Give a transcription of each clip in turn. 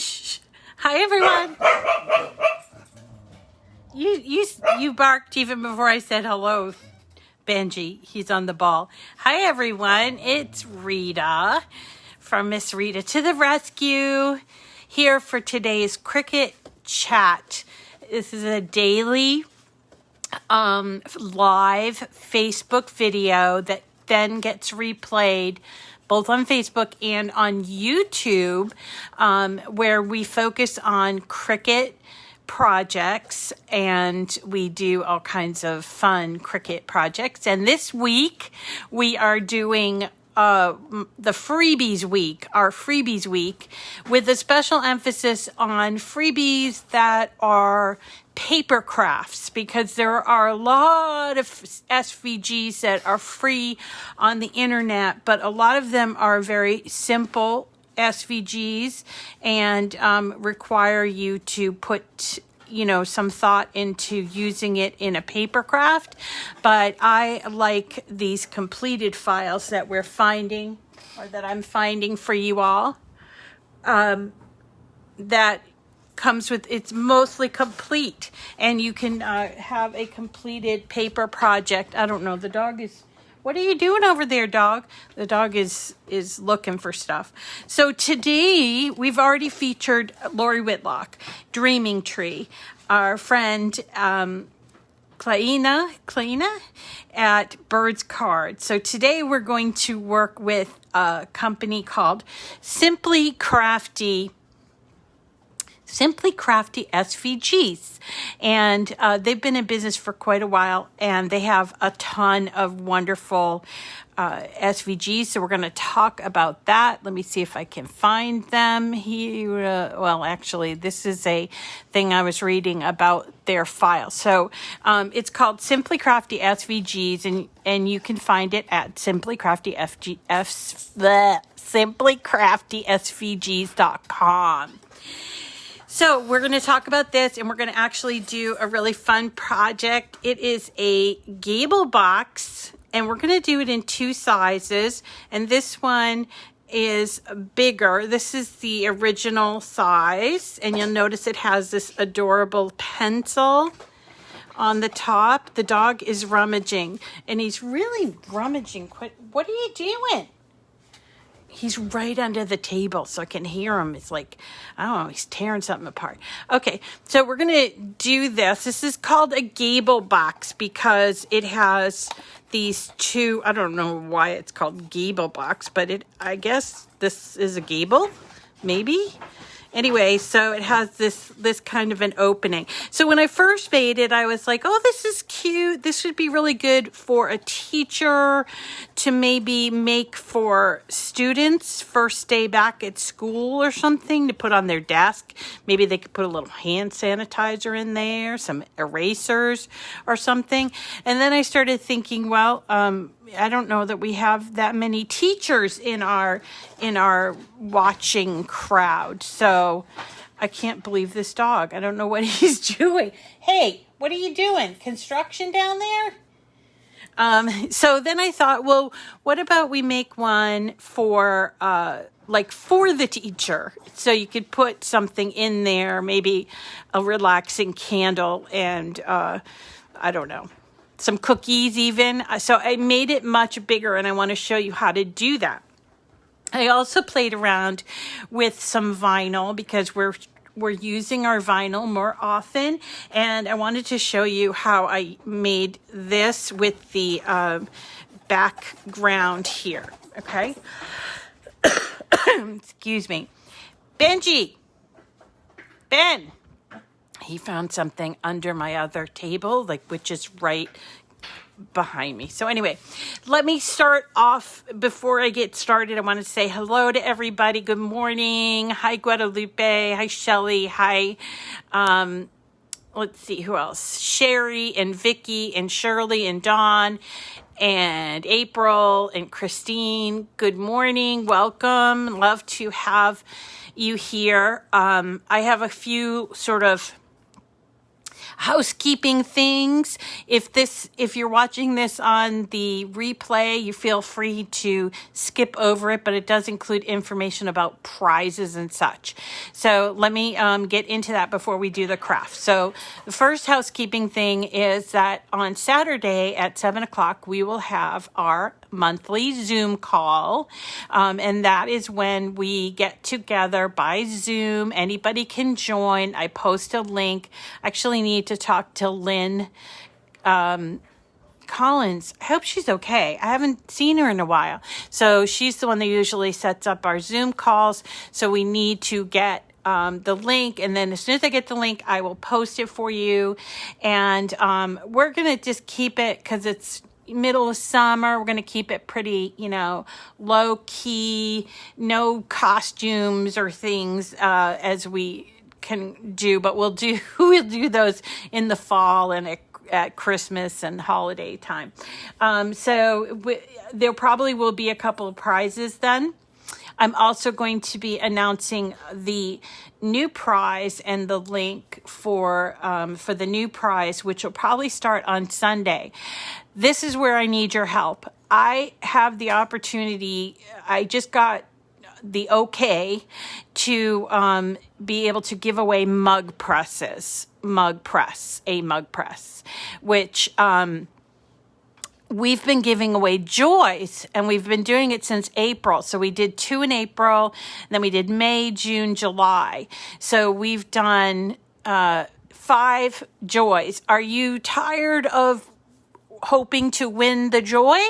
Shh. Hi, everyone. You barked even before I said hello, Benji. He's on the ball. Hi, everyone. It's Rita from Miss Rita to the rescue, here for today's Cricut Chat. This is a daily live Facebook video that then gets replayed both on Facebook and on YouTube, where we focus on Cricut projects and we do all kinds of fun Cricut projects. And this week we are doing the freebies week, our freebies week, with a special emphasis on freebies that are paper crafts, because there are a lot of SVGs that are free on the internet, but a lot of them are very simple SVGs and require you to put some thought into using it in a paper craft. But I like these completed files that we're finding, or that I'm finding for you all, that comes with, it's mostly complete, and you can have a completed paper project. I don't know, the dog is, what are you doing over there, dog? The dog is looking for stuff. So today we've already featured Lori Whitlock, Dreaming Tree, our friend Claina at Birds Card. So today we're going to work with a company called Simply Crafty SVGs, and they've been in business for quite a while, and they have a ton of wonderful SVGs, so we're going to talk about that. Let me see if I can find them here. Well, actually, this is a thing I was reading about their file. So it's called Simply Crafty SVGs, and you can find it at simplycraftysvgs.com. So we're going to talk about this, and we're going to actually do a really fun project. It is a Gable box, and we're going to do it in two sizes. And this one is bigger. This is the original size, and you'll notice it has this adorable pencil on the top. The dog is rummaging, and he's really rummaging. What are you doing? He's right under the table, so I can hear him. It's like, I don't know, he's tearing something apart. Okay, so we're going to do this. This is called a Gable box because it has these two, I don't know why it's called Gable box, but I guess this is a gable, maybe? Anyway, so it has this kind of an opening. So when I first made it, I was like, oh, this is cute. This would be really good for a teacher to maybe make for students first day back at school or something, to put on their desk. Maybe they could put a little hand sanitizer in there, some erasers or something. And then I started thinking, well, I don't know that we have that many teachers in our watching crowd. So I can't believe this dog. I don't know what he's doing. Hey, what are you doing? Construction down there? So then I thought, well, what about we make one for for the teacher? So you could put something in there, maybe a relaxing candle and I don't know, some cookies even. So I made it much bigger, and I want to show you how to do that. I also played around with some vinyl because we're using our vinyl more often, and I wanted to show you how I made this with the background here. Okay. Excuse me. Ben, he found something under my other table, which is right behind me. So anyway, let me start off. Before I get started, I want to say hello to everybody. Good morning. Hi, Guadalupe. Hi, Shelly. Hi. Let's see who else. Sherry and Vicky and Shirley and Dawn and April and Christine. Good morning. Welcome. Love to have you here. I have a few sort of housekeeping things. If you're watching this on the replay, you feel free to skip over it, but it does include information about prizes and such. So let me get into that before we do the craft. So the first housekeeping thing is that on Saturday at 7 o'clock, we will have our monthly Zoom call. And that is when we get together by Zoom. Anybody can join. I post a link. I actually need to talk to Lynn Collins. I hope she's okay. I haven't seen her in a while. So she's the one that usually sets up our Zoom calls. So we need to get the link, and then as soon as I get the link, I will post it for you. And we're going to just keep it, because it's middle of summer, we're going to keep it pretty, low key, no costumes or things as we can do, but we'll do those in the fall and at Christmas and holiday time. There probably will be a couple of prizes then. I'm also going to be announcing the new prize and the link for the new prize, which will probably start on Sunday. This is where I need your help. I have the opportunity. I just got the okay to be able to give away a mug press, which we've been giving away joys, and we've been doing it since April. So we did 2 in April, and then we did May, June, July. So we've done 5 joys. Are you tired of hoping to win the joy,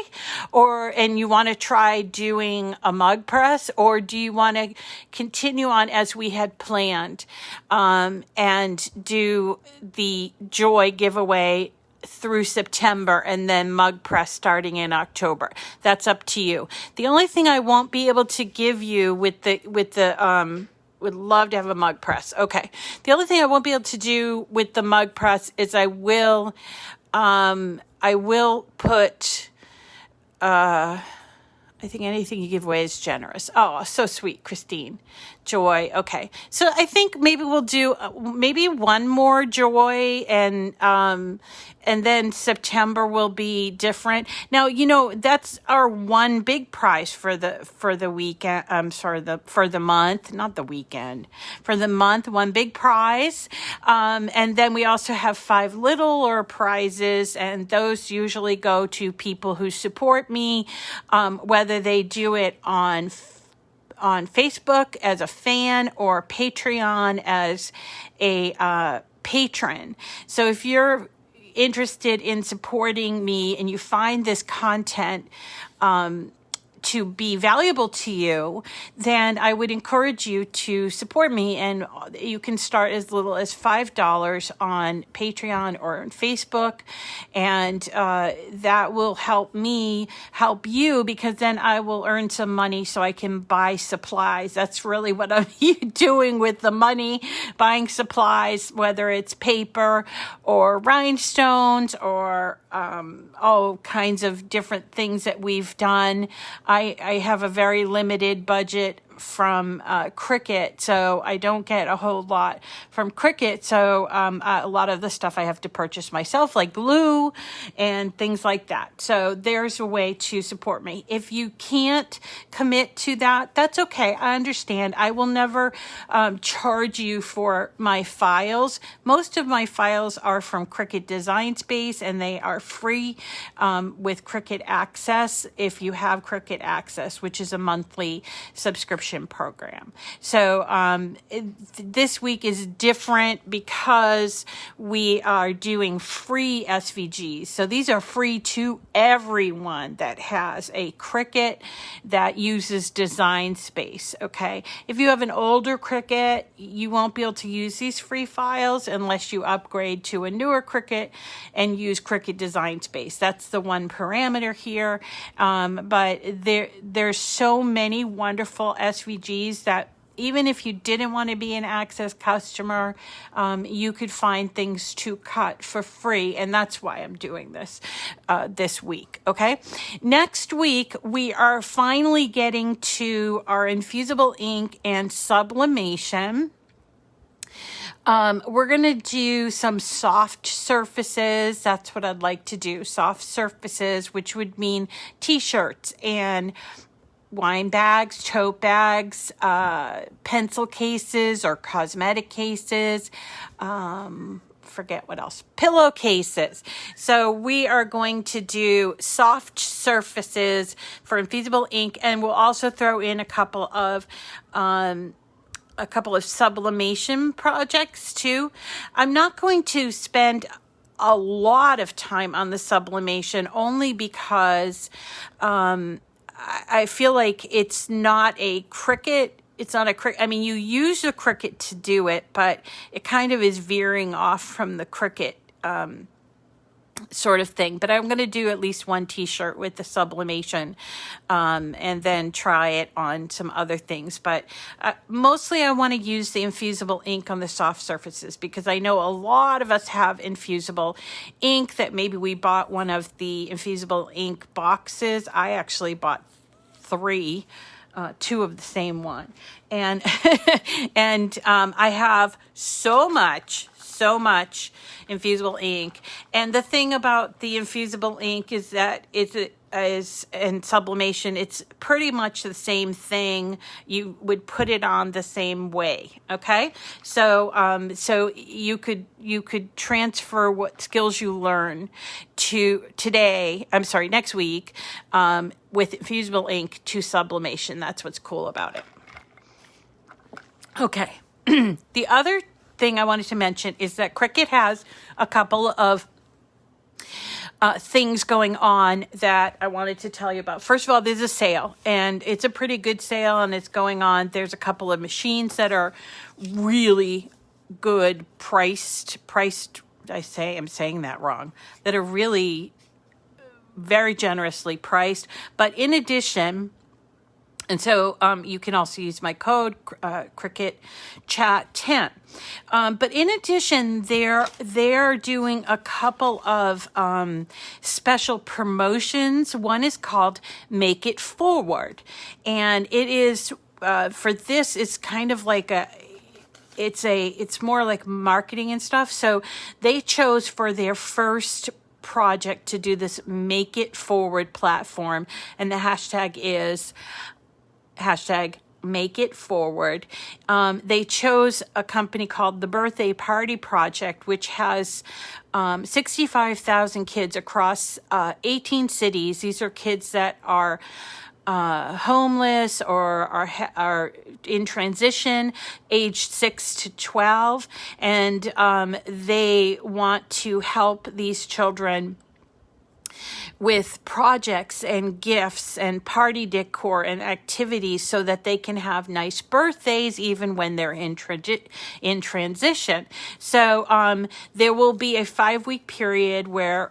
and you want to try doing a mug press, or do you want to continue on as we had planned and do the joy giveaway through September and then mug press starting in October? That's up to you. The only thing I won't be able to give you would love to have a mug press. Okay. The only thing I won't be able to do with the mug press is I will put, I think anything you give away is generous. Oh, so sweet, Christine. Joy. Okay. So I think maybe we'll do maybe one more joy, and then September will be different. Now, that's our one big prize for the weekend. For the month, not the weekend, for the month, one big prize. And then we also have 5 littler prizes, and those usually go to people who support me, whether they do it on Facebook as a fan or Patreon as a patron. So if you're interested in supporting me and you find this content to be valuable to you, then I would encourage you to support me. And you can start as little as $5 on Patreon or on Facebook. And that will help me help you, because then I will earn some money so I can buy supplies. That's really what I'm doing with the money, buying supplies, whether it's paper or rhinestones or all kinds of different things that we've done. I have a very limited budget from Cricut, so I don't get a whole lot from Cricut. So a lot of the stuff I have to purchase myself, like glue and things like that. So there's a way to support me. If you can't commit to that, that's okay. I understand. I will never charge you for my files. Most of my files are from Cricut Design Space, and they are free with Cricut Access if you have Cricut Access, which is a monthly subscription program. So this week is different because we are doing free SVGs. So these are free to everyone that has a Cricut that uses Design Space. Okay. If you have an older Cricut, you won't be able to use these free files unless you upgrade to a newer Cricut and use Cricut Design Space. That's the one parameter here. But there's so many wonderful SVGs that even if you didn't want to be an Access customer, you could find things to cut for free. And that's why I'm doing this this week. Okay. Next week, we are finally getting to our infusible ink and sublimation. We're going to do some soft surfaces. That's what I'd like to do. Soft surfaces, which would mean t-shirts and wine bags, tote bags, pencil cases or cosmetic cases, forget what else, pillowcases. So we are going to do soft surfaces for infusible ink, and we'll also throw in a couple of sublimation projects too. I'm not going to spend a lot of time on the sublimation only because I feel like it's not a Cricut. It's not a Cricut. I mean, you use the Cricut to do it, but it kind of is veering off from the Cricut sort of thing. But I'm going to do at least one t-shirt with the sublimation and then try it on some other things. But mostly I want to use the infusible ink on the soft surfaces because I know a lot of us have infusible ink that maybe we bought one of the infusible ink boxes. I actually bought 3. 2 of the same one. And I have so much infusible ink. And the thing about the infusible ink is that in sublimation, it's pretty much the same thing. You would put it on the same way. Okay. So you could transfer what skills you learn to next week, with infusible ink to sublimation. That's what's cool about it. Okay. The other thing I wanted to mention is that Cricut has a couple of things going on that I wanted to tell you about. First of all, there's a sale, and it's a pretty good sale, and it's going on. There's a couple of machines that are really good priced. I'm saying that wrong. That are really very generously priced. But in addition, and so you can also use my code, Cricut Chat 10. But in addition, they're doing a couple of special promotions. One is called Make It Forward. And it is, for this, it's kind of like it's more like marketing and stuff. So they chose for their first project to do this Make It Forward platform. And the hashtag is Make It Forward. They chose a company called the Birthday Party Project, which has 65,000 kids across 18 cities. These are kids that are homeless or are in transition, aged 6 to 12, and they want to help these children with projects and gifts and party decor and activities so that they can have nice birthdays even when they're in transition. So there will be a 5-week period where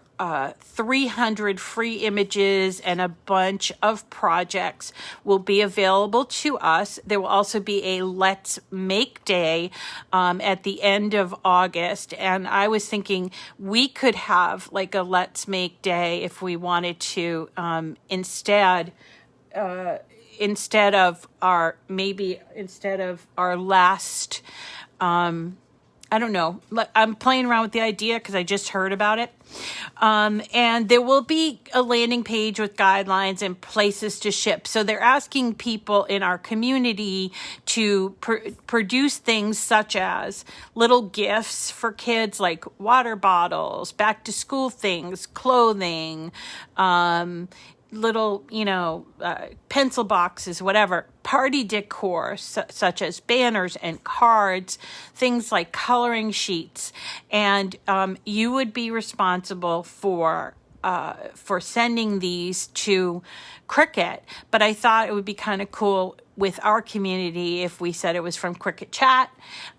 300 free images and a bunch of projects will be available to us. There will also be a Let's Make Day at the end of August. And I was thinking we could have like a Let's Make Day if we wanted to, instead of our last, I don't know. I'm playing around with the idea because I just heard about it. And there will be a landing page with guidelines and places to ship. So they're asking people in our community to produce things such as little gifts for kids, like water bottles, back to school things, clothing, little, pencil boxes, whatever, party decor, such as banners and cards, things like coloring sheets. And you would be responsible for sending these to Cricut. But I thought it would be kind of cool with our community if we said it was from Cricut Chat,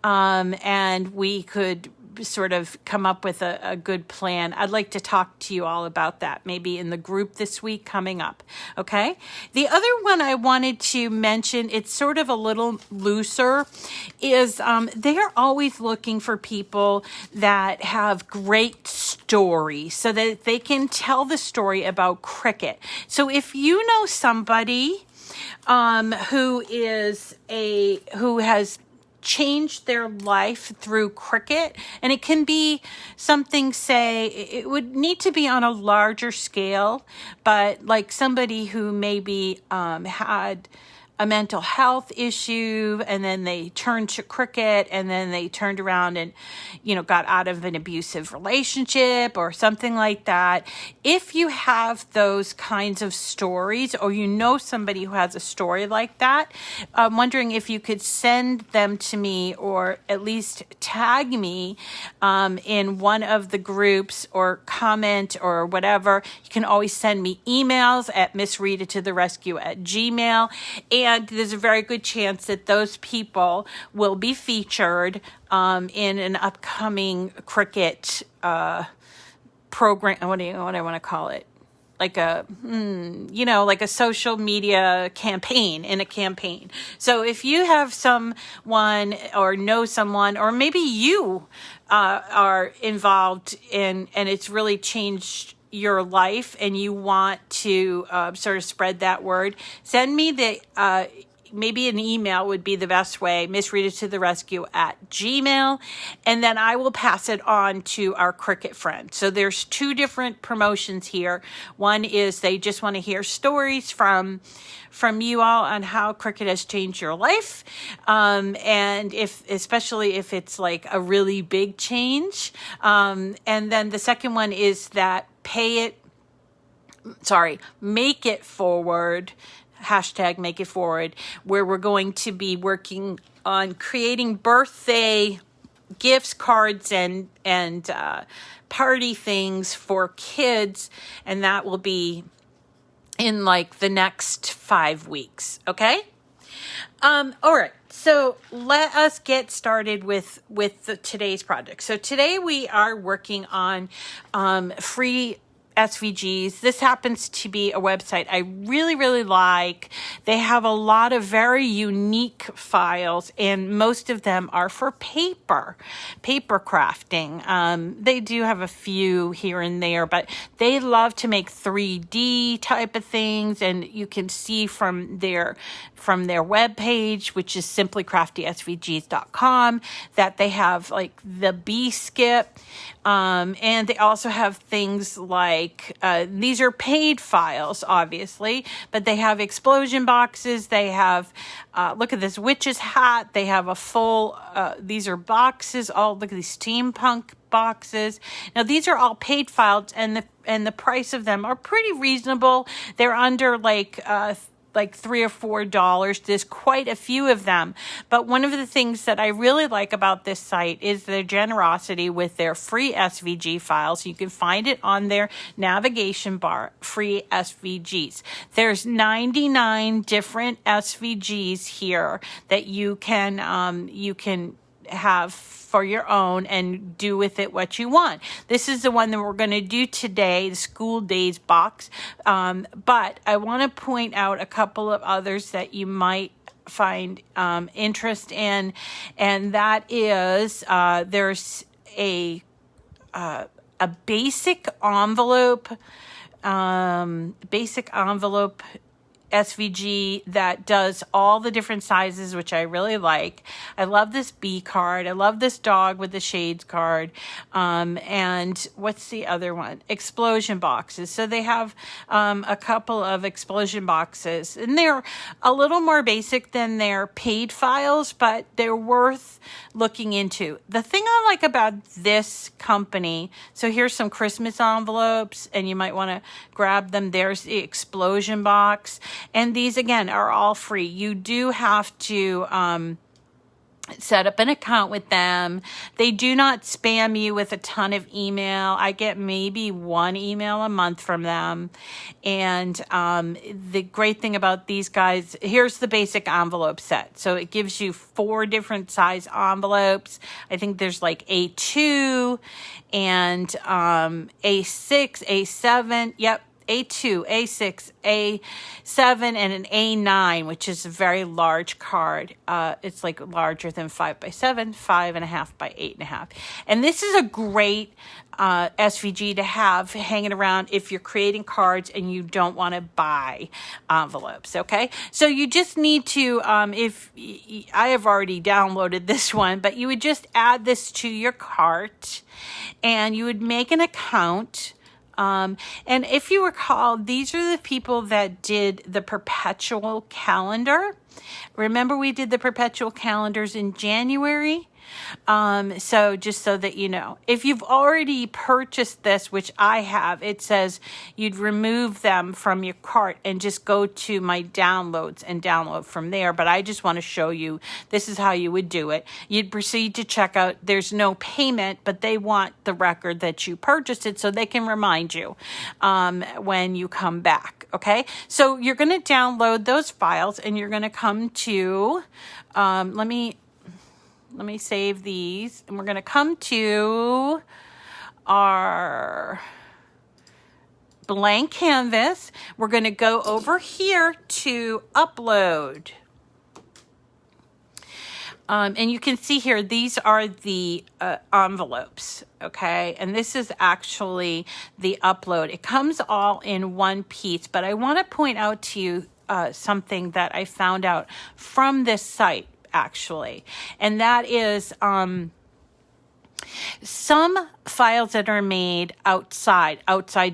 and we could sort of come up with a good plan. I'd like to talk to you all about that, maybe in the group this week coming up. Okay. The other one I wanted to mention, it's sort of a little looser, is they're always looking for people that have great stories so that they can tell the story about Cricut. So if you know somebody who has changed their life through Cricut. And it can be something, say, it would need to be on a larger scale, but like somebody who maybe had a mental health issue, and then they turned to Cricut, and then they turned around and, got out of an abusive relationship or something like that. If you have those kinds of stories, or somebody who has a story like that, I'm wondering if you could send them to me, or at least tag me in one of the groups, or comment or whatever. You can always send me emails at missritatotherescue@gmail.com. And there's a very good chance that those people will be featured in an upcoming Cricut program. What do I want to call it? Like a, like a social media campaign, in a campaign. So if you have someone, or know someone, or maybe you are involved in, and it's really changed your life, and you want to sort of spread that word, send me maybe an email would be the best way, missritatotherescue@gmail.com, and then I will pass it on to our Cricut friends. So there's two different promotions here. One is they just want to hear stories from you all on how Cricut has changed your life, and especially if it's like a really big change. And then the second one is that make it forward, #make it forward, where we're going to be working on creating birthday gifts, cards, and party things for kids, and that will be in like the next 5 weeks. Okay. All right. So let us get started with today's project. So today we are working on free SVGs. This happens to be a website I really, really like. They have a lot of very unique files, and most of them are for paper crafting. They do have a few here and there, but they love to make 3D type of things, and you can see from their webpage, which is simply CraftySVGs.com, that they have like the bee skip, and they also have things like these are paid files, obviously, but they have explosion boxes. They have, look at this witch's hat. They have a full, these are boxes, look at these steampunk boxes. Now, these are all paid files, and the price of them are pretty reasonable. They're under like $3 or $4. There's quite a few of them. But one of the things that I really like about this site is their generosity with their free SVG files. You can find it on their navigation bar, free SVGs. There's 99 different SVGs here that you can have for your own and do with it what you want. This is the one that we're going to do today, the School Days box. But I want to point out a couple of others that you might find interest in, and that is there's a basic envelope SVG that does all the different sizes, which I really like. I love this bee card. I love this dog with the shades card. And what's the other one? Explosion boxes. So they have a couple of explosion boxes, and they're a little more basic than their paid files, but they're worth looking into. The thing I like about this company, so here's some Christmas envelopes, and you might want to grab them. There's the explosion box. And these, again, are all free. You do have to set up an account with them. They do not spam you with a ton of email. I get maybe one email a month from them. And the great thing about these guys, here's the basic envelope set. So it gives you 4 different size envelopes. I think there's like A2 and A6, A7. Yep. A2, A6, A7, and an A9, which is a very large card. It's like larger than 5 by 7, 5.5 by 8.5. And this is a great SVG to have hanging around if you're creating cards and you don't want to buy envelopes. Okay, so you just need to, if I have already downloaded this one, but you would just add this to your cart and you would make an account. And if you recall, these are the people that did the perpetual calendar. Remember, we did the perpetual calendars in January. So just so that you know, if you've already purchased this, which I have, it says you'd remove them from your cart and just go to my downloads and download from there. But I just want to show you, this is how you would do it. You'd proceed to checkout. There's no payment, but they want the record that you purchased it so they can remind you, when you come back. Okay. So you're going to download those files and you're going to come to, let me save these, and we're going to come to our blank canvas. We're going to go over here to upload. And you can see here, these are the envelopes, okay? And this is actually the upload. It comes all in one piece, but I want to point out to you something that I found out from this site, actually, and that is some files that are made outside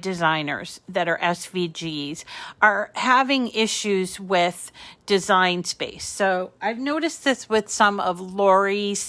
designers that are SVGs are having issues with design space. So I've noticed this with some of Lori's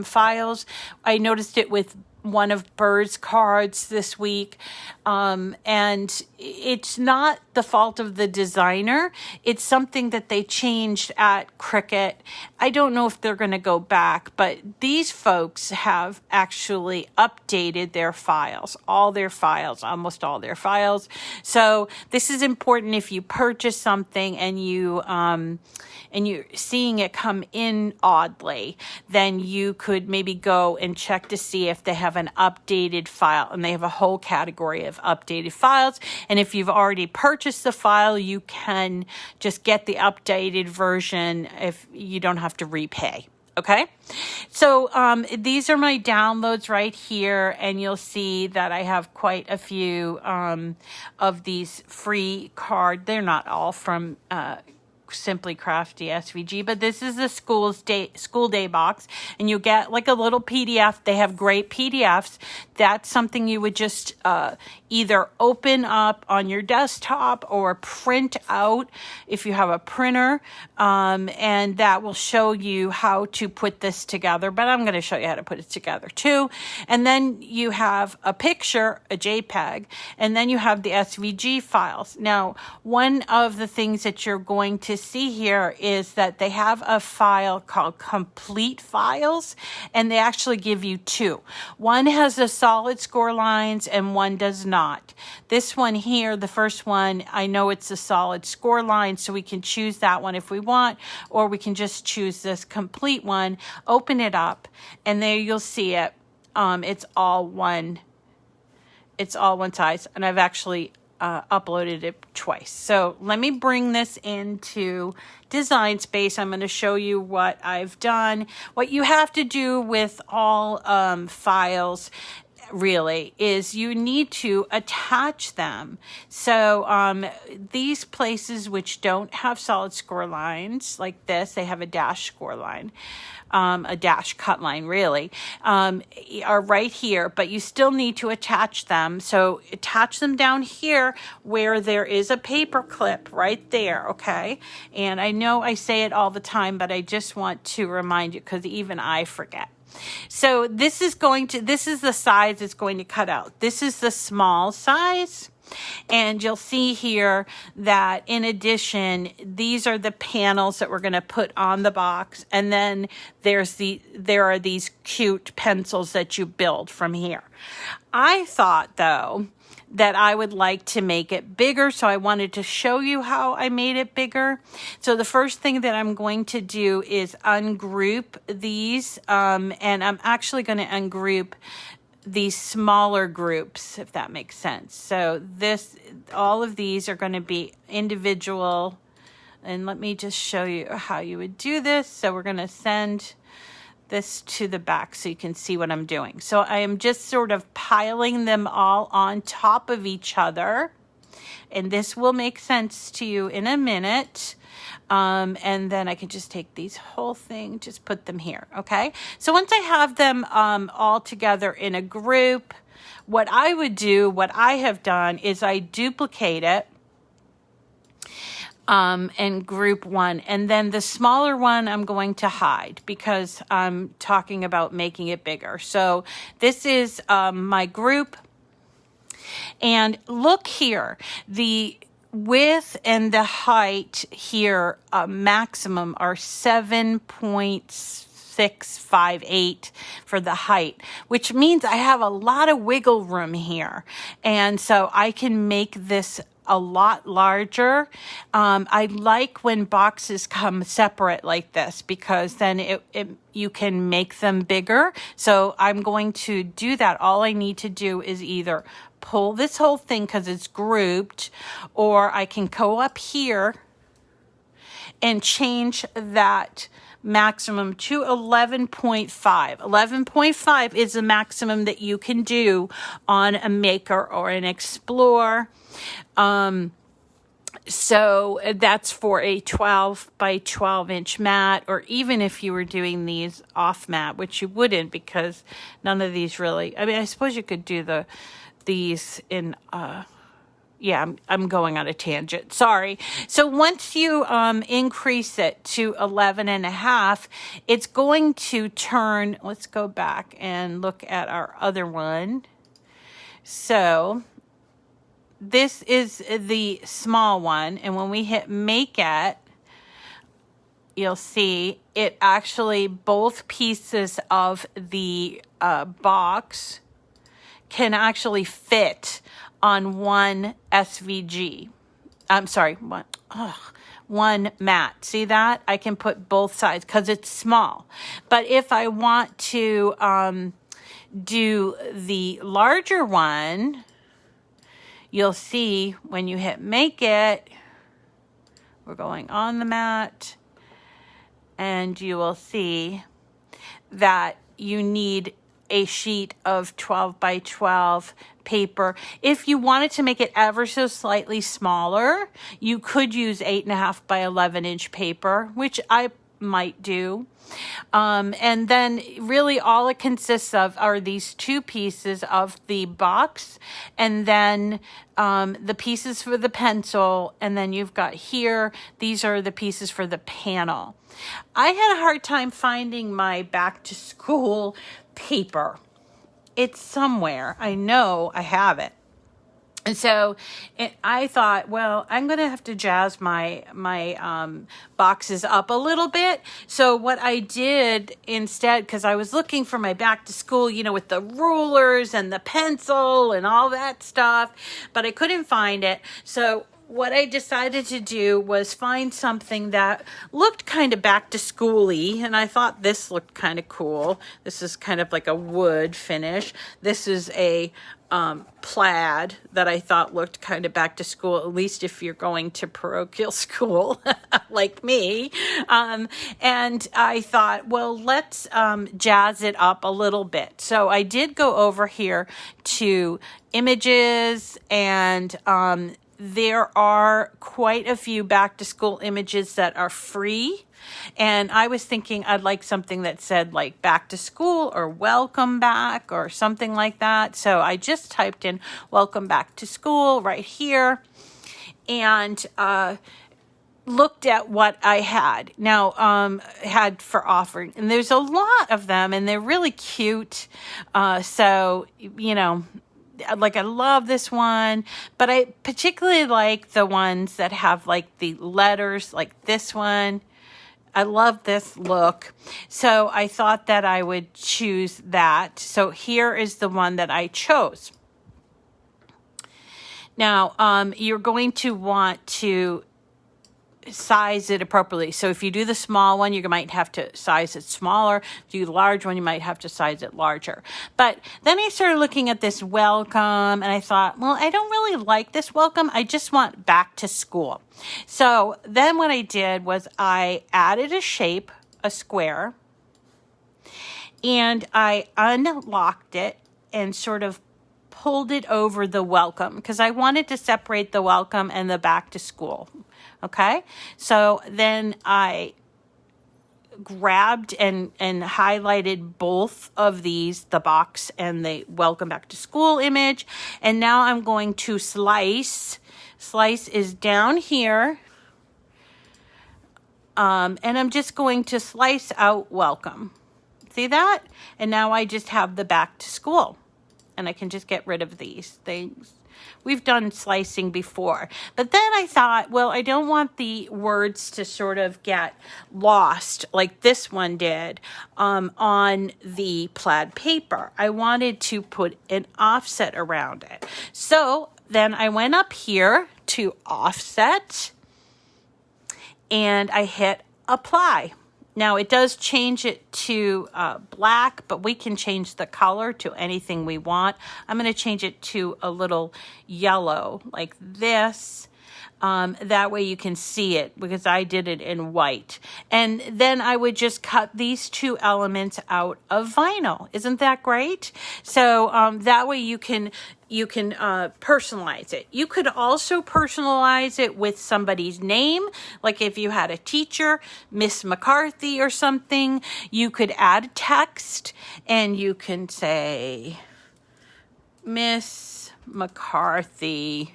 files. I noticed it with one of Bird's cards this week. And it's not the fault of the designer. It's something that they changed at Cricut. I don't know if they're going to go back, but these folks have actually updated their files, almost all their files. So this is important if you purchase something and you're seeing it come in oddly, then you could maybe go and check to see if they have an updated file, and they have a whole category of updated files. And if you've already purchased the file, you can just get the updated version if you don't have to repay. Okay, so these are my downloads right here, and you'll see that I have quite a few of these free cards. They're not all from Simply Crafty SVG, but this is the school day box, and you get like a little PDF. They have great PDFs. That's something you would just either open up on your desktop or print out if you have a printer, and that will show you how to put this together. But I'm going to show you how to put it together too. And then you have a picture, a JPEG, and then you have the SVG files. Now, one of the things that you're going to see here is that they have a file called Complete Files, and they actually give you two. One has the solid score lines and one does not. This one here, the first one, I know it's a solid score line, so we can choose that one if we want, or we can just choose this complete one, open it up, and there you'll see it. It's all one size, and I've actually uploaded it twice. So let me bring this into Design Space. I'm going to show you what I've done. What you have to do with all files really is you need to attach them. So these places which don't have solid score lines like this, they have a dash score line, a dash cut line really, are right here, but you still need to attach them. So attach them down here where there is a paper clip right there, okay? And I know I say it all the time, but I just want to remind you because even I forget. So this is the size it's going to cut out. This is the small size. And you'll see here that in addition, these are the panels that we're going to put on the box. And then there are these cute pencils that you build from here. I thought though that I would like to make it bigger, so I wanted to show you how I made it bigger. So the first thing that I'm going to do is ungroup these, and I'm actually going to ungroup these smaller groups, if that makes sense. So all of these are going to be individual. And let me just show you how you would do this. So we're going to send this to the back so you can see what I'm doing. So I am just sort of piling them all on top of each other. And this will make sense to you in a minute. And then I can just take these whole thing, just put them here, okay? So once I have them all together in a group, what I would do, what I have done, is I duplicate it and group one. And then the smaller one I'm going to hide because I'm talking about making it bigger. So this is my group. And look here, the width and the height here maximum are 7.658 for the height, which means I have a lot of wiggle room here. And so I can make this a lot larger. I like when boxes come separate like this because then you can make them bigger. So I'm going to do that. All I need to do is either pull this whole thing because it's grouped, or I can go up here and change that maximum to 11.5. 11.5 is the maximum that you can do on a Maker or an Explore. So that's for a 12 by 12 inch mat, or even if you were doing these off mat, which you wouldn't because none of these really, I mean, I suppose you could do these in, yeah, I'm going on a tangent. Sorry. So once you increase it to 11.5, it's going to turn, let's go back and look at our other one. So this is the small one. And when we hit make it, you'll see it actually, both pieces of the box can actually fit on one SVG. I'm sorry, one mat. See that? I can put both sides because it's small. But if I want to do the larger one, you'll see when you hit make it, we're going on the mat, and you will see that you need a sheet of 12 by 12 paper. If you wanted to make it ever so slightly smaller, you could use 8.5 by 11 inch paper, which I might do. And then really all it consists of are these two pieces of the box, and then the pieces for the pencil, and then you've got here, these are the pieces for the panel. I had a hard time finding my back to school paper. It's somewhere. I know I have it. And so I thought, well, I'm going to have to jazz my boxes up a little bit. So what I did instead, because I was looking for my back to school, you know, with the rulers and the pencil and all that stuff, but I couldn't find it. So what I decided to do was find something that looked kind of back to school-y, and I thought this looked kind of cool. This is kind of like a wood finish. This is a plaid that I thought looked kind of back to school, at least if you're going to parochial school like me. And I thought, well, let's jazz it up a little bit. So I did go over here to images, and there are quite a few back to school images that are free. And I was thinking I'd like something that said like back to school or welcome back or something like that. So I just typed in welcome back to school right here and looked at what I had had for offering. And there's a lot of them and they're really cute. So, you know, like I love this one, but I particularly like the ones that have like the letters, like this one. I love this look. So I thought that I would choose that. So here is the one that I chose. Now, you're going to want to size it appropriately. So if you do the small one, you might have to size it smaller. If you do the large one, you might have to size it larger. But then I started looking at this welcome and I thought, well, I don't really like this welcome. I just want back to school. So then what I did was I added a shape, a square, and I unlocked it and sort of pulled it over the welcome because I wanted to separate the welcome and the back to school. Okay, so then I grabbed and highlighted both of these, the box and the welcome back to school image. And now I'm going to slice. Slice is down here. And I'm just going to slice out welcome. See that? And now I just have the back to school. And I can just get rid of these things. We've done slicing before. But then I thought, well, I don't want the words to sort of get lost like this one did on the plaid paper. I wanted to put an offset around it. So then I went up here to offset and I hit apply. Now it does change it to black, but we can change the color to anything we want. I'm going to change it to a little yellow like this. That way you can see it because I did it in white. And then I would just cut these two elements out of vinyl. Isn't that great? So that way you can personalize it. You could also personalize it with somebody's name. Like if you had a teacher, Miss McCarthy or something, you could add text and you can say, Miss McCarthy,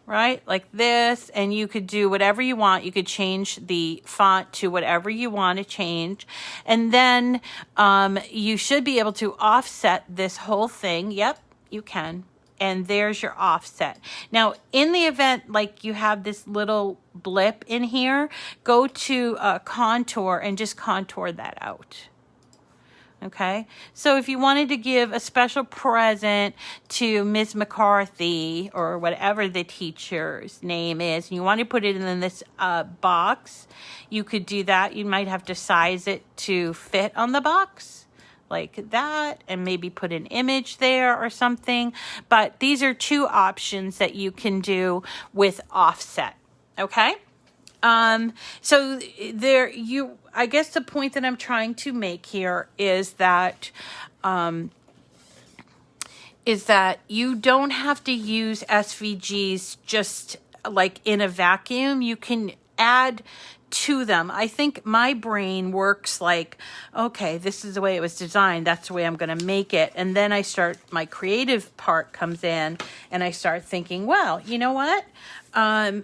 right? Like this, and you could do whatever you want. You could change the font to whatever you want to change. And then you should be able to offset this whole thing. Yep, you can. And there's your offset. Now, in the event, like you have this little blip in here, go to contour and just contour that out. Okay, so if you wanted to give a special present to Miss McCarthy or whatever the teacher's name is, and you want to put it in this box, you could do that. You might have to size it to fit on the box like that and maybe put an image there or something. But these are two options that you can do with offset. Okay. So I guess the point that I'm trying to make here is that you don't have to use SVGs just like in a vacuum. You can add to them. I think my brain works like, okay, this is the way it was designed. That's the way I'm going to make it. And then my creative part comes in and I start thinking, well, you know what?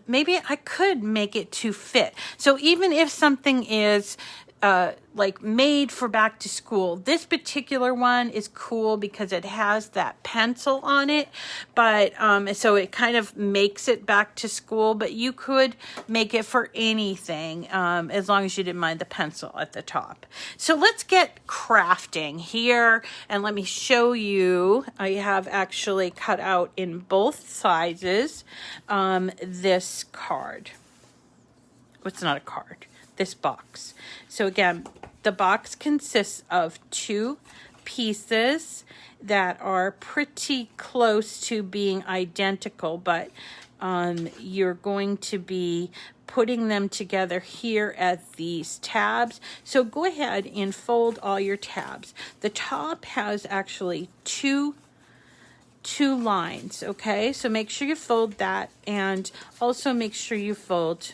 Maybe I could make it to fit. So even if something is like made for back to school, this particular one is cool because it has that pencil on it, but so it kind of makes it back to school, but you could make it for anything as long as you didn't mind the pencil at the top. So let's get crafting here and let me show you. I have actually cut out in both sizes this card. It's not a card. This box. So again, the box consists of two pieces that are pretty close to being identical, but you're going to be putting them together here at these tabs. So go ahead and fold all your tabs. The top has actually two lines, okay? So make sure you fold that, and also make sure you fold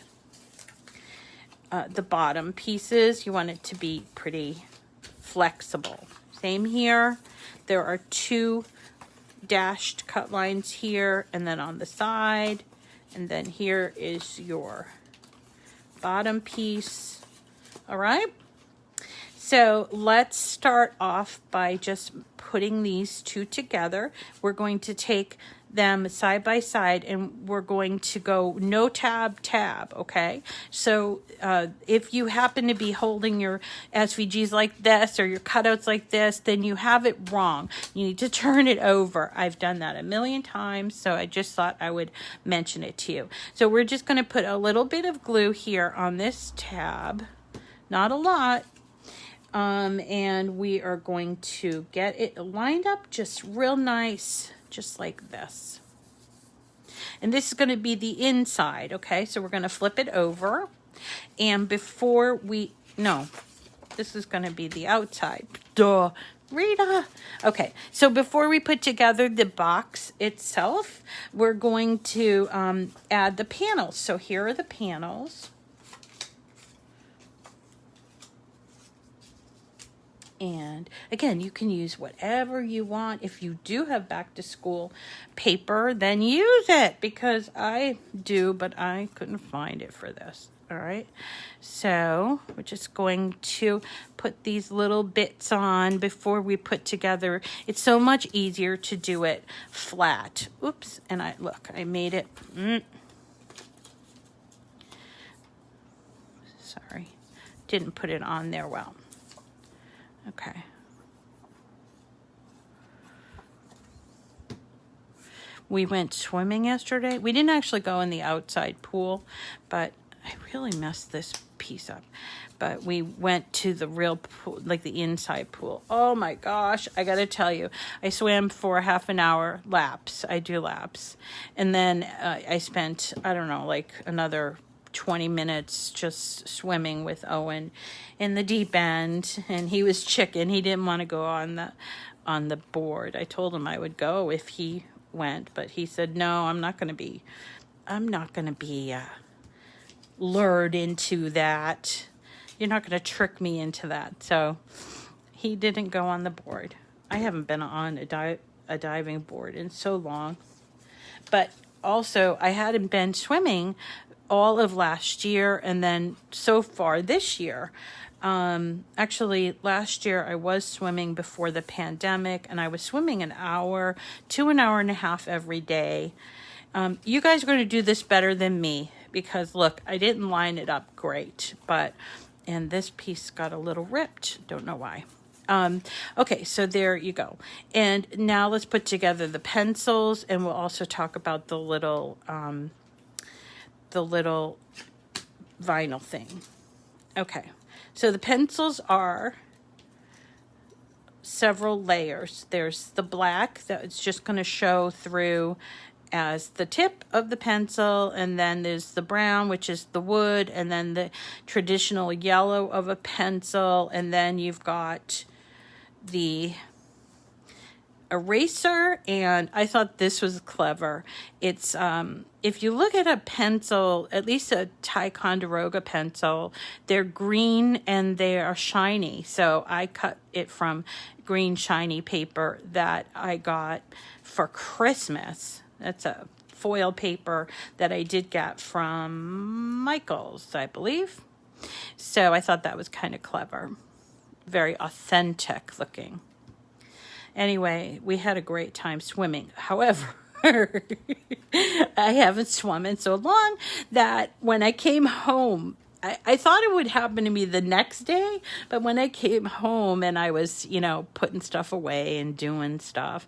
the bottom pieces. You want it to be pretty flexible. Same here. There are two dashed cut lines here and then on the side, and then here is your bottom piece. All right, so let's start off by just putting these two together. We're going to take them side by side, and we're going to go no tab, tab, okay? So if you happen to be holding your SVGs like this or your cutouts like this, then you have it wrong. You need to turn it over. I've done that a million times, so I just thought I would mention it to you. So we're just going to put a little bit of glue here on this tab, not a lot. And we are going to get it lined up just real nice, just like this. And this is going to be the inside, okay? So we're going to flip it over. And before we, no, this is going to be the outside. Duh, Rita. Okay, so before we put together the box itself, we're going to add the panels. So here are the panels. And again, you can use whatever you want. If you do have back to school paper, then use it, because I do, but I couldn't find it for this. All right. So we're just going to put these little bits on before we put together. It's so much easier to do it flat. Oops. And I made it. Sorry. Didn't put it on there well. Okay. We went swimming yesterday. We didn't actually go in the outside pool, but I really messed this piece up. But we went to the real pool, like the inside pool. Oh my gosh, I gotta tell you, I swam for half an hour laps. I do laps. And then I spent, I don't know, like another 20 minutes just swimming with Owen in the deep end, and he was chicken. He didn't want to go on the board. I told him I would go if he went, but he said, no, I'm not going to be lured into that. You're not going to trick me into that. So he didn't go on the board. I haven't been on a diving board in so long. But also, I hadn't been swimming all of last year, and then so far this year. Actually, last year I was swimming before the pandemic, and I was swimming an hour to an hour and a half every day. You guys are going to do this better than me, because look, I didn't line it up great, and this piece got a little ripped. Don't know why. Okay, so there you go. And now let's put together the pencils, and we'll also talk about the little vinyl thing. Okay, so the pencils are several layers. There's the black that's just going to show through as the tip of the pencil, and then there's the brown, which is the wood, and then the traditional yellow of a pencil, and then you've got the eraser. And I thought this was clever. It's if you look at a pencil, at least a Ticonderoga pencil, they're green and they are shiny. So I cut it from green shiny paper that I got for Christmas. That's a foil paper that I did get from Michael's, I believe. So I thought that was kind of clever. Very authentic looking. Anyway, we had a great time swimming. However, I haven't swum in so long that when I came home, I thought it would happen to me the next day, but when I came home and I was, putting stuff away and doing stuff,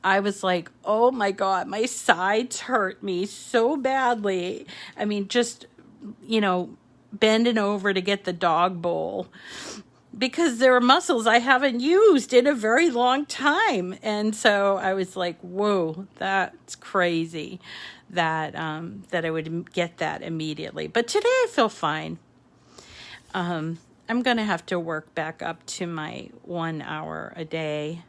I was like, oh my God, my sides hurt me so badly. I mean, just, bending over to get the dog bowl, because there are muscles I haven't used in a very long time. And so I was like, whoa, that's crazy that I would get that immediately. But today I feel fine. I'm going to have to work back up to my 1 hour a day.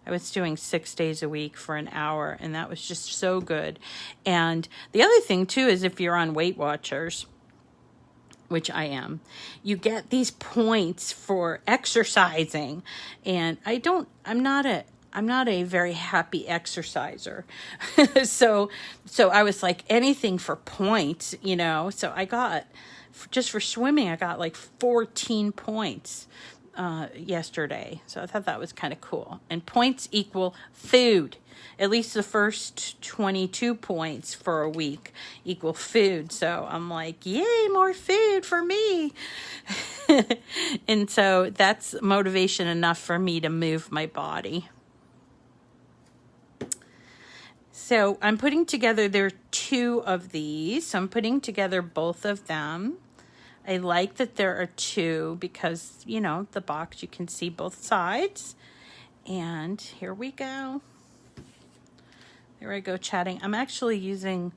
I was doing 6 days a week for an hour, and that was just so good. And the other thing, too, is if you're on Weight Watchers, which I am, you get these points for exercising. And I'm not a very happy exerciser. So I was like, anything for points, So I got, just for swimming, I got like 14 points. yesterday. So I thought that was kind of cool. And points equal food. At least the first 22 points for a week equal food. So I'm like, yay, more food for me. And so that's motivation enough for me to move my body. So I'm putting together, there are 2 of these. So I'm putting together both of them. I like that there are 2 because, you know, the box, you can see both sides. And here we go. There I go chatting. I'm actually using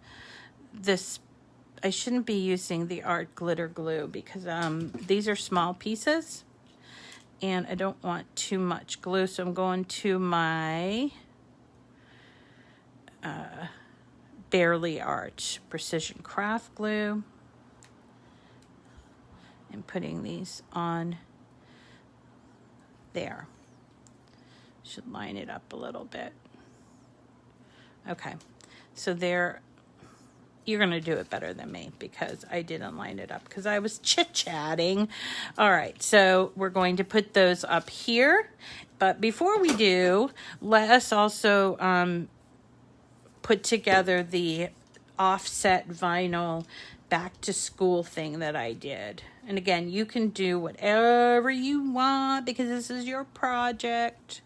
this, I shouldn't be using the art glitter glue because these are small pieces and I don't want too much glue. So I'm going to my Barely Art Precision Craft Glue and putting these on there. Should line it up a little bit. Okay, so there, you're gonna do it better than me because I didn't line it up because I was chit-chatting. All right, so we're going to put those up here. But before we do, let us also put together the offset vinyl back to school thing that I did. And again, you can do whatever you want because this is your project.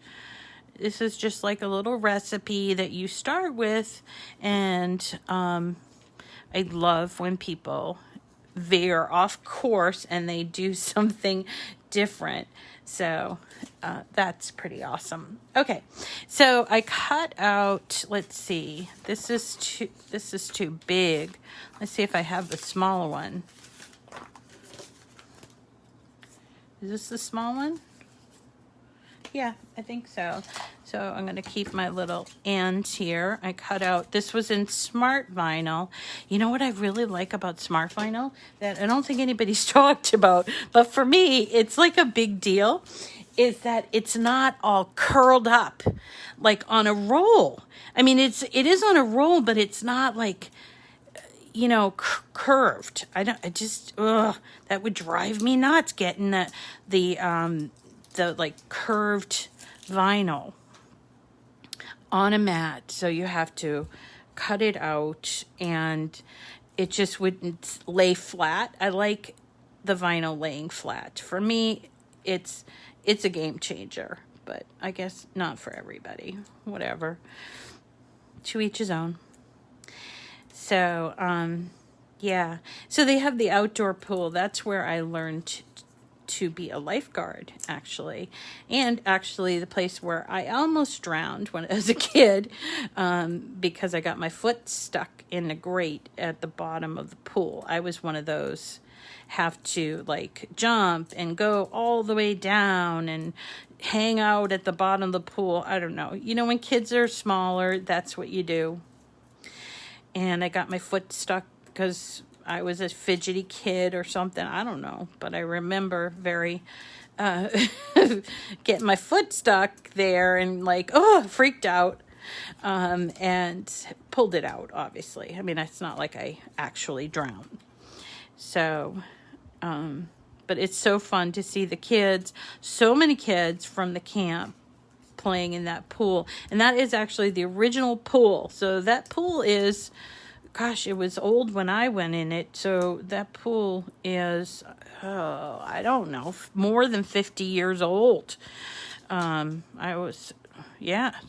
This is just like a little recipe that you start with. And I love when people veer off course and they do something different. So that's pretty awesome. Okay, so I cut out, let's see, this is too big. Let's see if I have the smaller one. Is this the small one? Yeah, I think so. So I'm going to keep my little ends here. I cut out, this was in Smart Vinyl. You know what I really like about Smart Vinyl? That I don't think anybody's talked about, but for me, it's like a big deal, is that it's not all curled up like on a roll. I mean, it is on a roll, but it's not like, you know, curved. That would drive me nuts getting the like curved vinyl on a mat. So you have to cut it out and it just wouldn't lay flat. I like the vinyl laying flat. For me, it's a game changer, but I guess not for everybody. Whatever. To each his own. So, yeah. So they have the outdoor pool. That's where I learned to be a lifeguard, actually. And actually the place where I almost drowned when I was a kid, because I got my foot stuck in the grate at the bottom of the pool. I was one of those have to like jump and go all the way down and hang out at the bottom of the pool. I don't know. You know, when kids are smaller, that's what you do. And I got my foot stuck because I was a fidgety kid or something. I don't know. But I remember very getting my foot stuck there and like, freaked out. And pulled it out, obviously. I mean, it's not like I actually drowned. So, but it's so fun to see the kids, so many kids from the camp playing in that pool. And that is actually the original pool. So that pool is, gosh, it was old when I went in it. So that pool is, I don't know, more than 50 years old. It's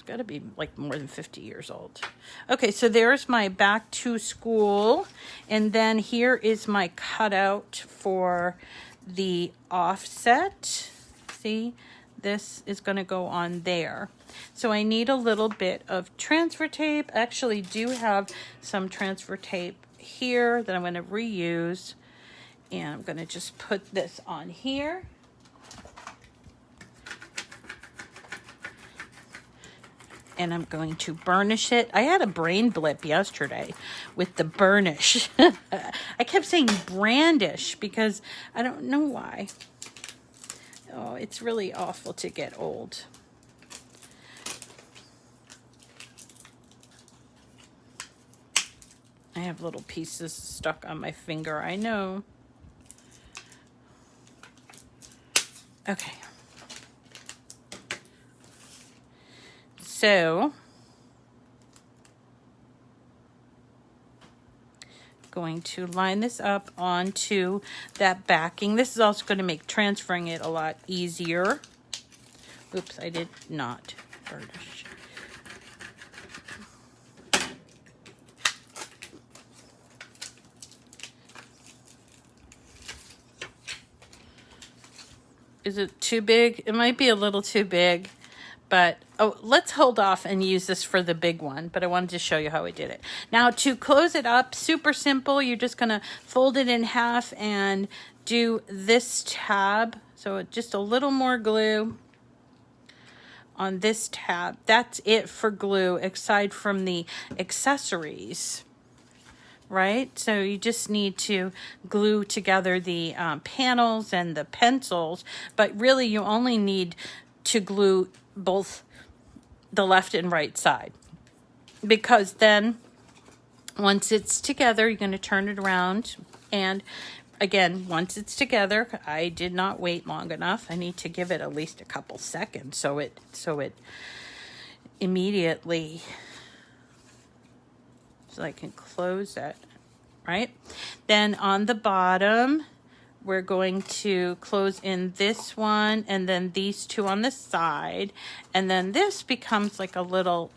got to be like more than 50 years old. Okay, so there's my back to school. And then here is my cutout for the offset. See, this is going to go on there. So I need a little bit of transfer tape. I actually do have some transfer tape here that I'm going to reuse. And I'm going to just put this on here. And I'm going to burnish it. I had a brain blip yesterday with the burnish. I kept saying brandish because I don't know why. Oh, it's really awful to get old. I have little pieces stuck on my finger, I know. Okay, So going to line this up onto that backing. This is also going to make transferring it a lot easier. Oops, I did not burnish. Is it too big? It might be a little too big, but oh, let's hold off and use this for the big one. But I wanted to show you how I did it. Now to close it up, super simple. You're just gonna fold it in half and do this tab. So just a little more glue on this tab. That's it for glue, aside from the accessories. Right? So you just need to glue together the panels and the pencils, but really you only need to glue both the left and right side, because then once it's together, you're going to turn it around. And again, once it's together, I did not wait long enough. I need to give it at least a couple seconds so it immediately, so I can close it, right? Then on the bottom, we're going to close in this one and then these two on the side. And then this becomes like a little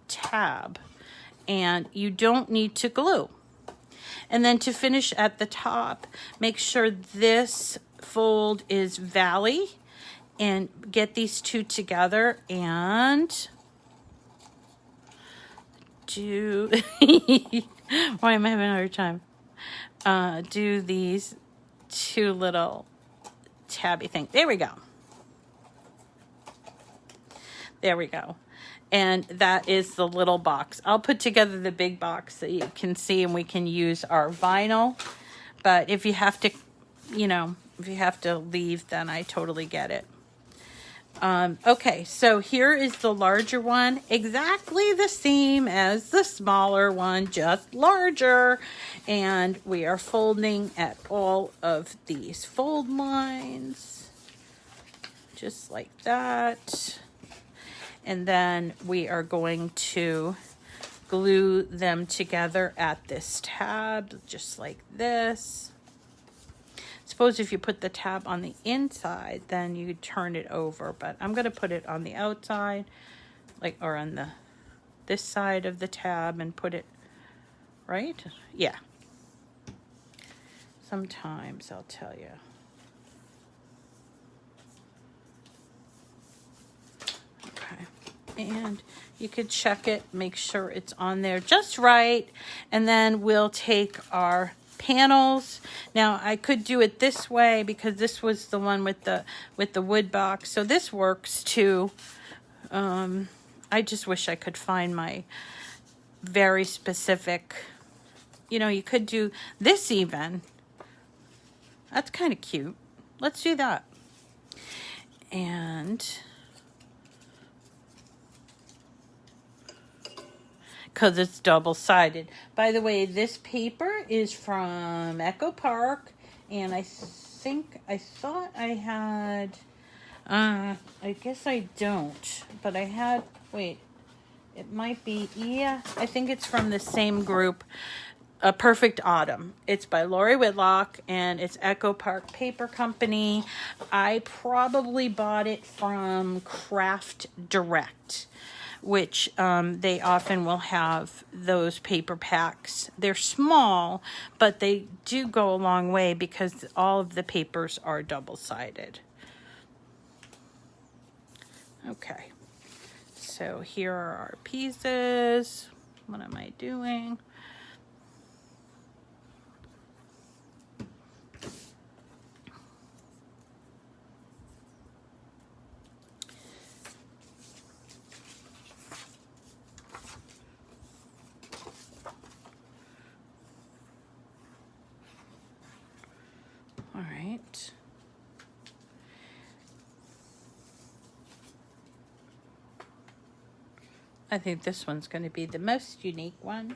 tab, and you don't need to glue. And then to finish at the top, make sure this fold is valley and get these two together and do, why am I having a hard time? Do these two little tabby things. There we go. There we go. And that is the little box. I'll put together the big box so you can see, and we can use our vinyl. But if you have to, you know, if you have to leave, then I totally get it. Okay, so here is the larger one, exactly the same as the smaller one, just larger. And we are folding at all of these fold lines, just like that. And then we are going to glue them together at this tab, just like this. Suppose if you put the tab on the inside, then you turn it over, but I'm going to put it on the outside, like, or on the this side of the tab, and put it right. Yeah. Sometimes I'll tell you. Okay. And you could check it, make sure it's on there just right, and then we'll take our panels. Now I could do it this way because this was the one with the wood box, so this works too. I just wish I could find my very specific, you know, you could do this even. That's kind of cute. Let's do that. And because it's double-sided. By the way, this paper is from Echo Park, and I think, I thought I had, I guess I don't, but I had, wait, it might be, yeah, I think it's from the same group, A Perfect Autumn. It's by Lori Whitlock, and it's Echo Park Paper Company. I probably bought it from Craft Direct, which they often will have those paper packs. They're small, but they do go a long way because all of the papers are double-sided. Okay, so here are our pieces. What am I doing? All right. I think this one's going to be the most unique one.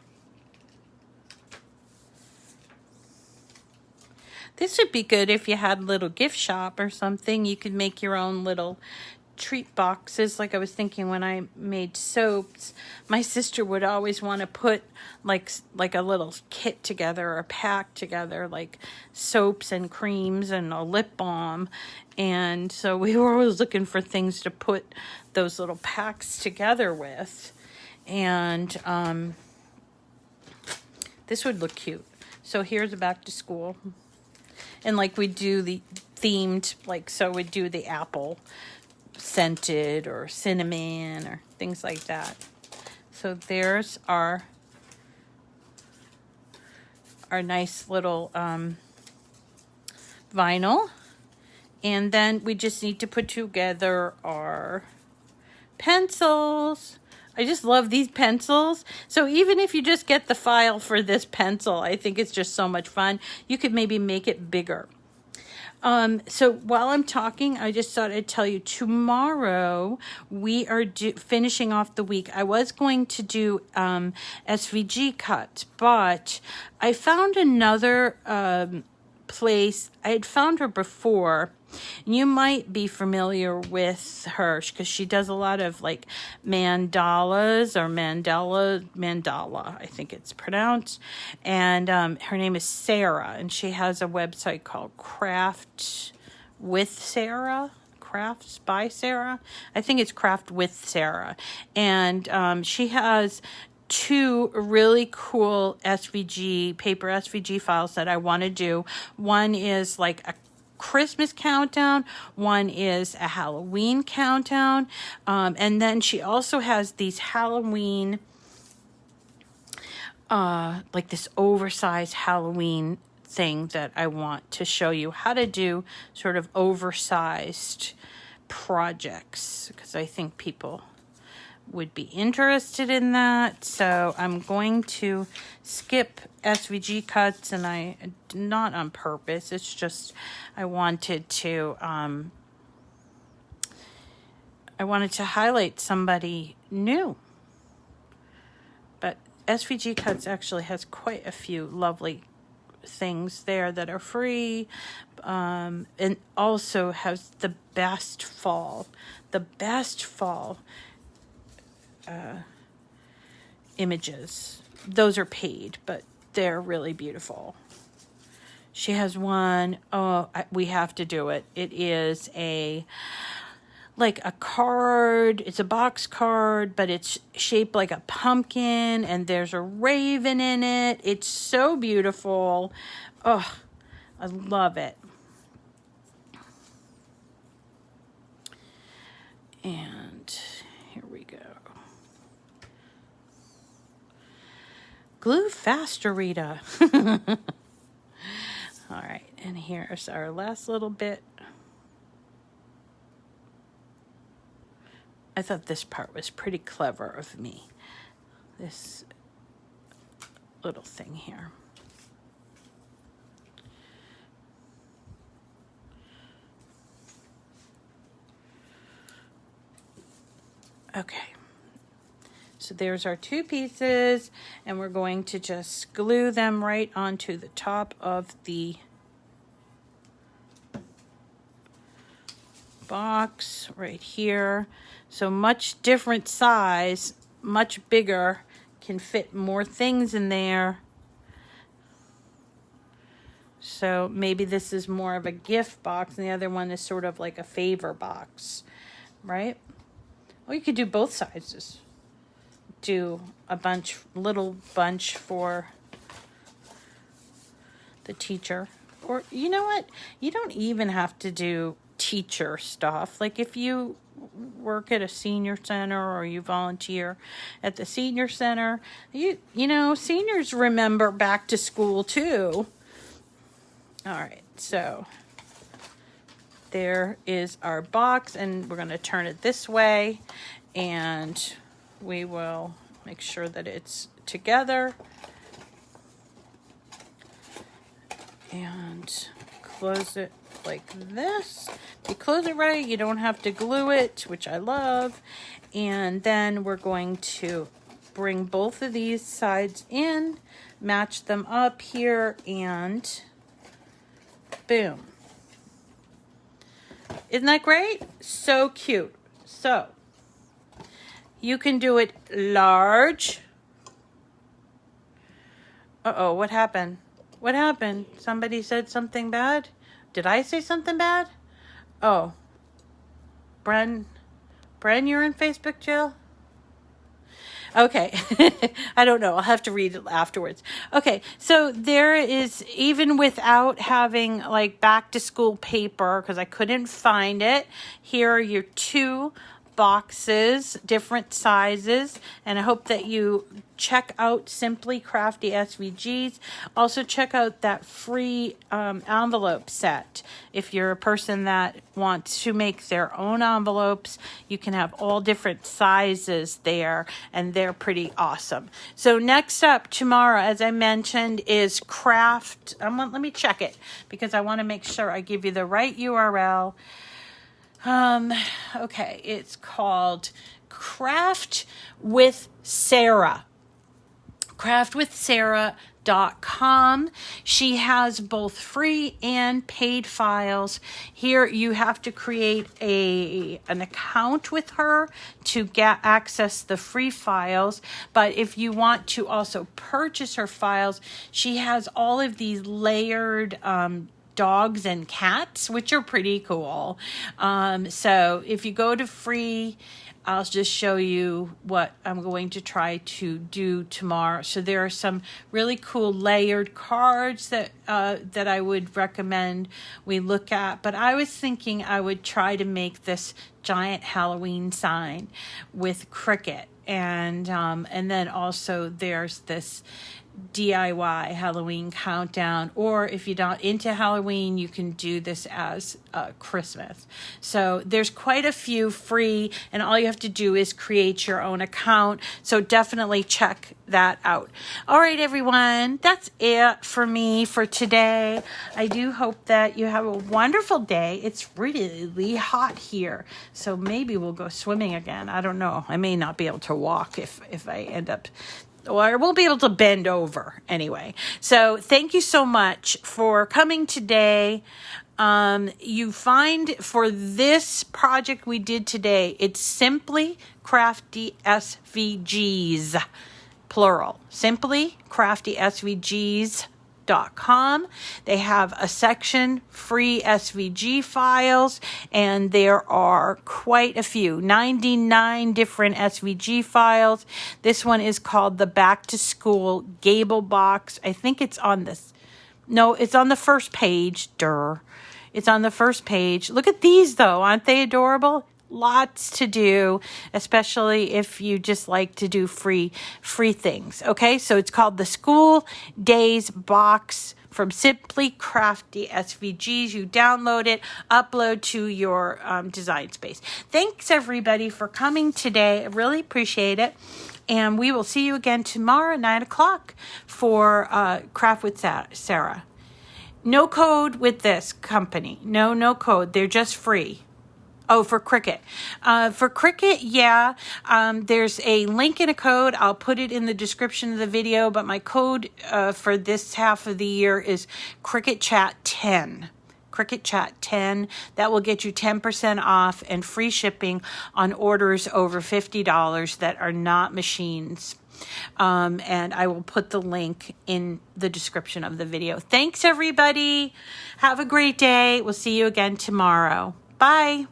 This would be good if you had a little gift shop or something. You could make your own little treat boxes. Like I was thinking when I made soaps, my sister would always want to put like a little kit together or a pack together, like soaps and creams and a lip balm. And so we were always looking for things to put those little packs together with. And this would look cute. So here's a back to school. And like we do the themed, like, so we'd do the apple scented or cinnamon or things like that. So there's our nice little vinyl. And then we just need to put together our pencils. I just love these pencils. So even if you just get the file for this pencil, I think it's just so much fun. You could maybe make it bigger. So while I'm talking, I just thought I'd tell you tomorrow we are finishing off the week. I was going to do SVG cuts, but I found another place. I had found her before. You might be familiar with her because she does a lot of like mandalas or mandala, I think it's pronounced. And her name is Sarah, and she has a website called Craft with Sarah. Crafts by Sarah. I think it's Craft with Sarah. And she has 2 really cool paper SVG files that I want to do. One is like a Christmas countdown, one is a Halloween countdown, and then she also has these Halloween, like this oversized Halloween thing that I want to show you how to do, sort of oversized projects, because I think people would be interested in that. So I'm going to skip SVG cuts, and not on purpose, it's just I wanted to highlight somebody new. But SVG cuts actually has quite a few lovely things there that are free, and also has the best fall images. Those are paid, but they're really beautiful. She has one, we have to do it. It is like a card. It's a box card, but it's shaped like a pumpkin, and there's a raven in it. It's so beautiful. Oh, I love it. And here we go. Glue faster, Rita. All right, and here's our last little bit. I thought this part was pretty clever of me. This little thing here. Okay. So there's our 2 pieces, and we're going to just glue them right onto the top of the box right here. So much different size, much bigger, can fit more things in there. So maybe this is more of a gift box, and the other one is sort of like a favor box, right? Or you could do both sizes. Do a little bunch for the teacher. Or you know what? You don't even have to do teacher stuff. Like if you work at a senior center or you volunteer at the senior center, you know, seniors remember back to school too. All right, so there is our box, and we're going to turn it this way, and we will make sure that it's together and close it like this. If you close it right, you don't have to glue it, which I love. And then we're going to bring both of these sides in, match them up here, and boom. Isn't that great? So cute. So you can do it large. Uh-oh, what happened? What happened? Somebody said something bad? Did I say something bad? Oh. Bren, you're in Facebook jail? Okay. I don't know. I'll have to read it afterwards. Okay. So there is, even without having like back to school paper, because I couldn't find it, here are your 2 boxes, different sizes, and I hope that you check out Simply Crafty SVGs. Also check out that free envelope set. If you're a person that wants to make their own envelopes, you can have all different sizes there, and they're pretty awesome. So next up tomorrow, as I mentioned, is Craft. Let me check it because I want to make sure I give you the right URL. Okay, it's called Craft with Sarah. craftwithsarah.com. She has both free and paid files. Here you have to create an account with her to get access the free files. But if you want to also purchase her files, she has all of these layered dogs and cats, which are pretty cool. So if you go to free, I'll just show you what I'm going to try to do tomorrow. So there are some really cool layered cards that I would recommend we look at. But I was thinking I would try to make this giant Halloween sign with Cricut. And then also there's this DIY Halloween countdown, or if you're not into Halloween, you can do this as Christmas. So there's quite a few free, and all you have to do is create your own account. So definitely check that out. All right, everyone, that's it for me for today. I do hope that you have a wonderful day. It's really hot here, so maybe we'll go swimming again. I don't know. I may not be able to walk if I end up, or I won't be able to bend over anyway. So thank you so much for coming today. You find for this project we did today, it's Simply Crafty SVGs, plural. Simply Crafty SVGs.com. They have a section, free SVG files, and there are quite a few, 99 different SVG files. This one is called the Back to School Gable Box. I think it's on this. No, it's on the first page. It's on the first page. Look at these though. Aren't they adorable? Lots to do, especially if you just like to do free things. Okay, so it's called the School Days Box from Simply Crafty SVGs. You download it, upload to your design space. Thanks everybody for coming today. I really appreciate it. And we will see you again tomorrow at 9 o'clock for Craft with Sarah. No code with this company. No code. They're just free. Oh, for Cricut. For Cricut, yeah, there's a link and a code. I'll put it in the description of the video, but my code for this half of the year is Cricut Chat 10. Cricut Chat 10. That will get you 10% off and free shipping on orders over $50 that are not machines. And I will put the link in the description of the video. Thanks, everybody. Have a great day. We'll see you again tomorrow. Bye.